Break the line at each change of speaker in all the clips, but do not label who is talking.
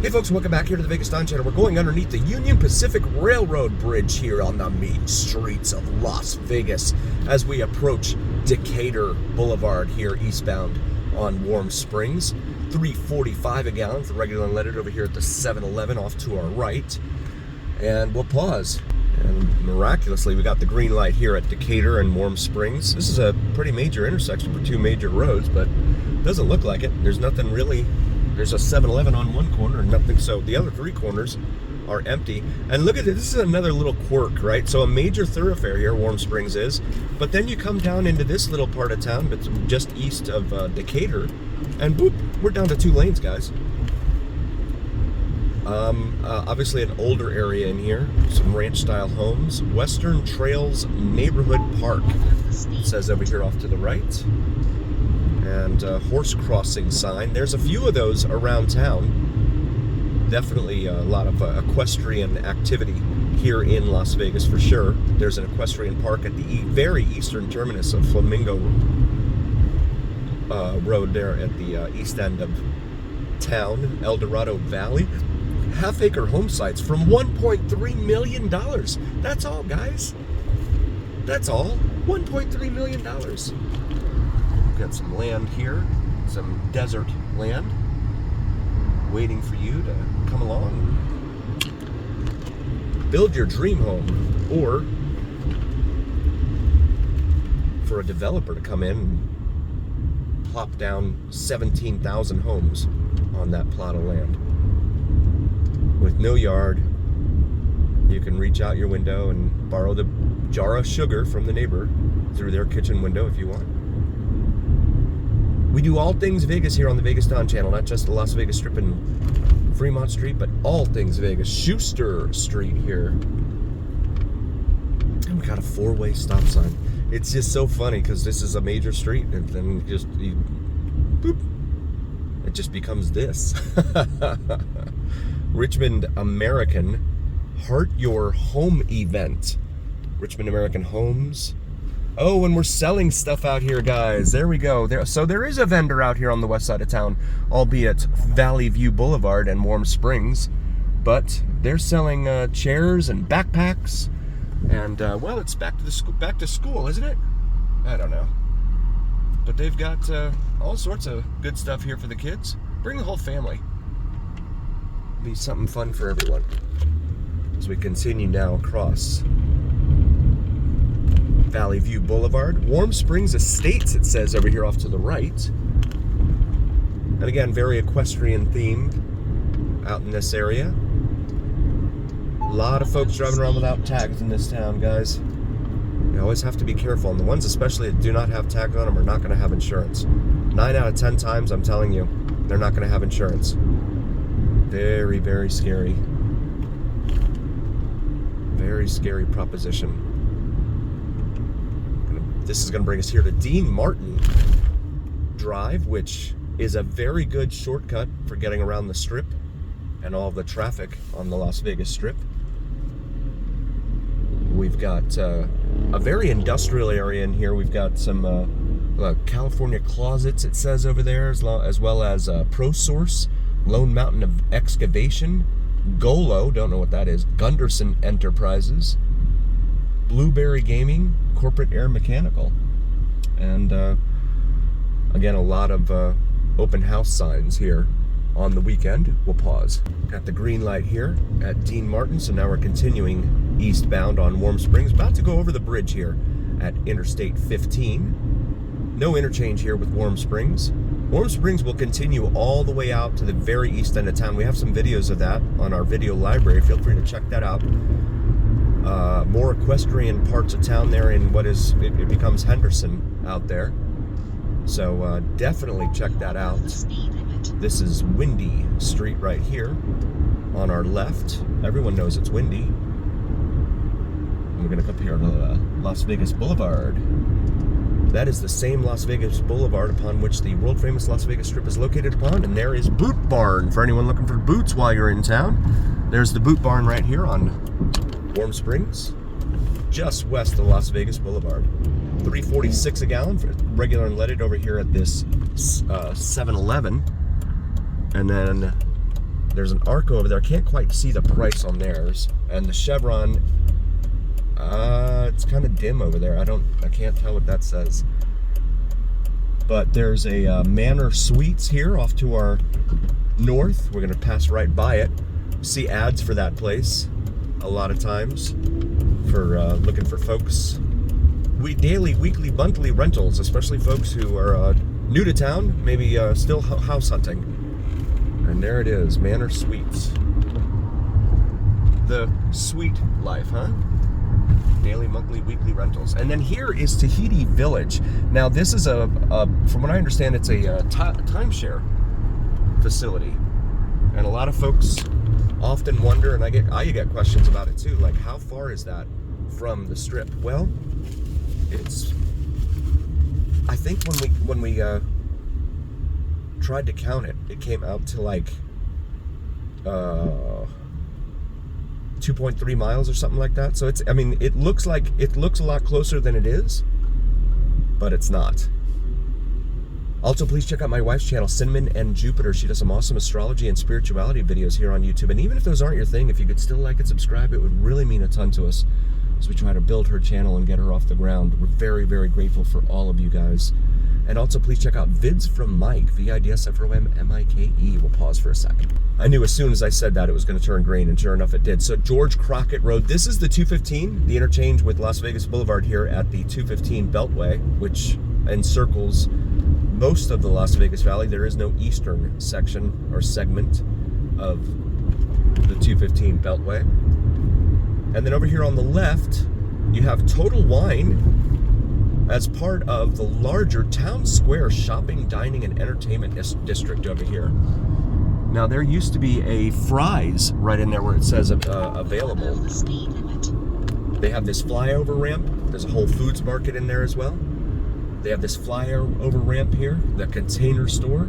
Hey folks, welcome back here to the VegasDon channel. We're going underneath the Union Pacific Railroad Bridge here on the mean streets of Las Vegas as we approach Decatur Boulevard here eastbound on Warm Springs. $3.45 a gallon for regular unleaded over here at the 7-Eleven off to our right. And we'll pause. And miraculously, we got the green light here at Decatur and Warm Springs. This is a pretty major intersection for two major roads, but it doesn't look like it. There's nothing really. There's a 7-Eleven on one corner and nothing, so the other three corners are empty. And look at it, this is another little quirk, right? So a major thoroughfare here, Warm Springs is, but then you come down into this little part of town, but just east of Decatur, and boop, we're down to two lanes, guys. Obviously an older area in here, some ranch-style homes. Western Trails Neighborhood Park, it says over here off to the right. And horse crossing sign. There's a few of those around town. Definitely a lot of equestrian activity here in Las Vegas for sure. There's an equestrian park at the very eastern terminus of Flamingo Road there at the east end of town, El Dorado Valley. Half-acre home sites from $1.3 million. That's all, guys. That's all. $1.3 million. Got some land here, some desert land, waiting for you to come along and build your dream home, or for a developer to come in and plop down 17,000 homes on that plot of land. With no yard, you can reach out your window and borrow the jar of sugar from the neighbor through their kitchen window if you want. We do all things Vegas here on the VegasDon channel, not just the Las Vegas Strip and Fremont Street, but all things Vegas. Schuster Street here. And we got a four-way stop sign. It's just so funny because this is a major street and then boop, it just becomes this. Richmond American Heart Your Home event. Richmond American Homes. Oh, and we're selling stuff out here, guys. There we go. So there is a vendor out here on the west side of town, albeit Valley View Boulevard and Warm Springs. But they're selling chairs and backpacks. And, well, it's back to school, isn't it? I don't know. But they've got all sorts of good stuff here for the kids. Bring the whole family. Be something fun for everyone. As we continue now across Valley View Boulevard. Warm Springs Estates, it says over here off to the right. And again, very equestrian themed out in this area. A lot of folks driving around without tags in this town, guys. You always have to be careful, and the ones especially that do not have tags on them are not going to have insurance. 9 out of 10 times, I'm telling you, they're not going to have insurance. Very, very scary. Very scary proposition. This is going to bring us here to Dean Martin Drive, which is a very good shortcut for getting around the Strip and all the traffic on the Las Vegas Strip. We've got a very industrial area in here. We've got some California Closets, it says over there, as well as ProSource, Lone Mountain of Excavation, Golo, don't know what that is, Gunderson Enterprises, Blueberry Gaming, Corporate Air Mechanical, and again, a lot of open house signs here on the weekend. We'll pause. Got the green light here at Dean Martin, so now we're continuing eastbound on Warm Springs, about to go over the bridge here at Interstate 15. No interchange here with Warm Springs. Warm Springs will continue all the way out to the very east end of town. We have some videos of that on our video library. Feel free to check that out. More equestrian parts of town there in what is, it becomes Henderson out there. So definitely check that out. This is Windy Street right here on our left. Everyone knows it's windy. And we're going to come here to Las Vegas Boulevard. That is the same Las Vegas Boulevard upon which the world-famous Las Vegas Strip is located upon. And there is Boot Barn for anyone looking for boots while you're in town. There's the Boot Barn right here on Warm Springs, just west of Las Vegas Boulevard. $3.46 a gallon for regular unleaded over here at this 7-Eleven. And then There's an Arco over there. I can't quite see the price on theirs. And the Chevron, it's kind of dim over there. I can't tell what that says. But there's a Manor Suites here off to our north. We're gonna pass right by it. See ads for that place a lot of times for looking for folks. Daily, weekly, monthly rentals, especially folks who are new to town, maybe still house hunting. And there it is, Manor Suites. The sweet life, huh? Daily, monthly, weekly rentals. And then here is Tahiti Village. Now this is from what I understand, it's a timeshare facility. And a lot of folks often wonder, and I get questions about it too, like how far is that from the Strip? Well, I think when we tried to count it, it came out to like 2.3 miles or something like that. So it looks a lot closer than it is, but it's not. Also, please check out my wife's channel, Cinnamon and Jupiter. She does some awesome astrology and spirituality videos here on YouTube. And even if those aren't your thing, if you could still like and subscribe, it would really mean a ton to us as we try to build her channel and get her off the ground. We're very, very grateful for all of you guys. And also, please check out Vids from Mike, VidsFromMike. We'll pause for a second. I knew as soon as I said that it was going to turn green, and sure enough it did. So George Crockett Road, this is the 215, the interchange with Las Vegas Boulevard here at the 215 Beltway, which encircles most of the Las Vegas Valley. There is no eastern section or segment of the 215 Beltway. And then over here on the left, you have Total Wine as part of the larger Town Square shopping, dining, and entertainment district over here. Now, there used to be a Fry's right in there where it says available. They have this flyover ramp. There's a Whole Foods market in there as well. They have this flyover ramp here, the Container Store.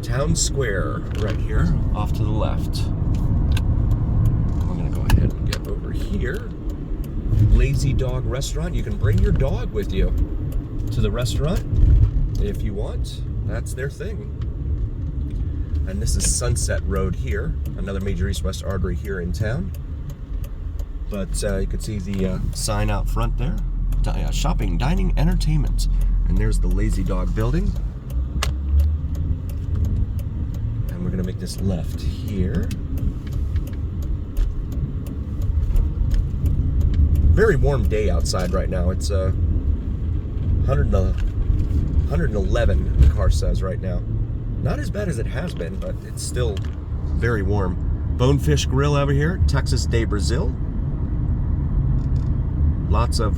Town Square right here, off to the left. I'm gonna go ahead and get over here. Lazy Dog Restaurant. You can bring your dog with you to the restaurant if you want. That's their thing. And this is Sunset Road here, another major east-west artery here in town. But you can see the sign out front there. Shopping, dining, entertainment. And there's the Lazy Dog building. And we're gonna make this left here. Very warm day outside right now. It's 111, the car says right now. Not as bad as it has been, but it's still very warm. Bonefish Grill over here, Texas de Brazil. Lots of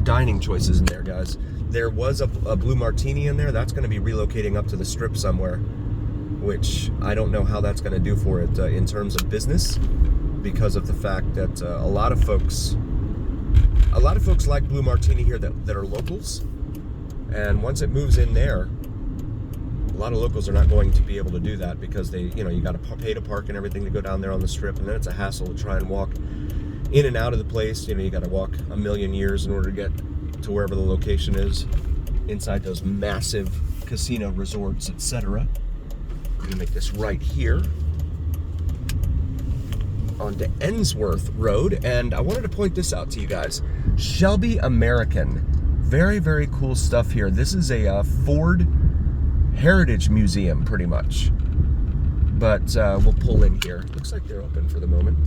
dining choices in there, guys. There was a Blue Martini in there. That's going to be relocating up to the Strip somewhere, which I don't know how that's going to do for it in terms of business, because of the fact that a lot of folks like Blue Martini here that are locals, and once it moves in there, a lot of locals are not going to be able to do that because you got to pay to park and everything to go down there on the Strip, and then it's a hassle to try and walk in and out of the place. You got to walk a million years in order to get to wherever the location is inside those massive casino resorts, etc. We're gonna make this right here onto Ensworth Road, and I wanted to point this out to you guys. Shelby American, very, very cool stuff here. This is a Ford Heritage Museum, pretty much. But we'll pull in here. Looks like they're open for the moment.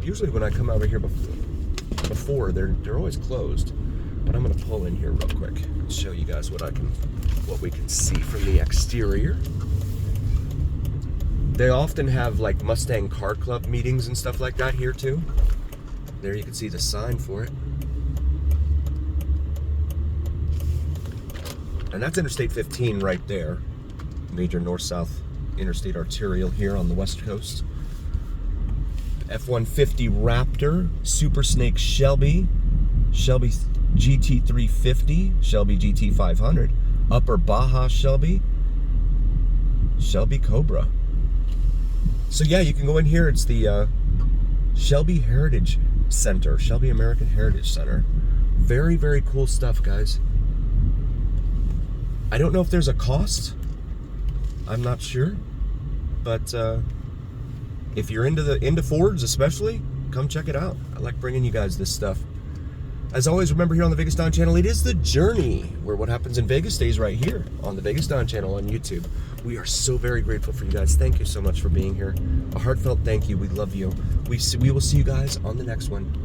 Usually when I come over here before they're always closed. But I'm gonna pull in here real quick and show you guys what we can see from the exterior. They often have like Mustang Car Club meetings and stuff like that here too. There you can see the sign for it. And that's Interstate 15 right there. Major north-south interstate arterial here on the west coast. F-150 Raptor, Super Snake Shelby, Shelby GT350, Shelby GT500, Upper Baja Shelby, Shelby Cobra. So yeah, you can go in here. It's the Shelby Heritage Center, Shelby American Heritage Center. Very, very cool stuff, guys. I don't know if there's a cost. I'm not sure. but if you're into Fords especially, come check it out. I like bringing you guys this stuff. As always, remember here on the VegasDon channel, it is the journey where what happens in Vegas stays right here on the VegasDon channel on YouTube. We are so very grateful for you guys. Thank you so much for being here. A heartfelt thank you. We love you. We will see you guys on the next one.